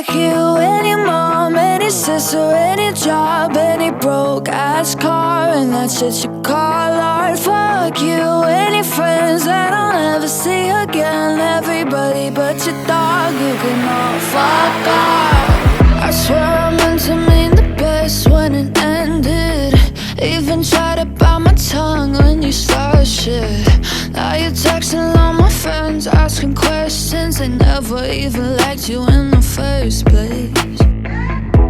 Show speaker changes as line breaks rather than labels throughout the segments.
Fuck you, any mom, any sister, any job, any broke ass car, and that's shit you call art. Fuck you, any friends that I'll never see again. Everybody but your dog, you can all fuck off. I swear I meant to mean the best when it ended. Even tried to bite my tongue when you started shit. Now you're texting all my friends, asking questions. They never even liked you in the first place.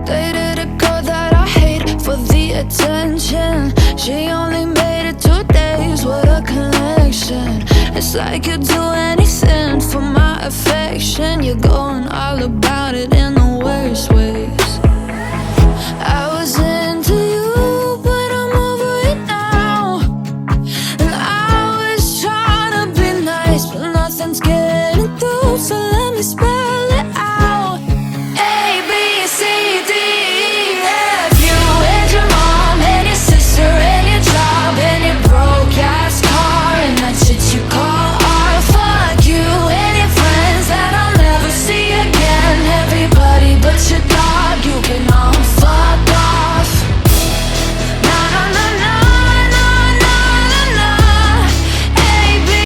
Dated a girl that I hate for the attention. She only made it 2 days, what a connection. It's like you'd do anything for my affection. You're going all about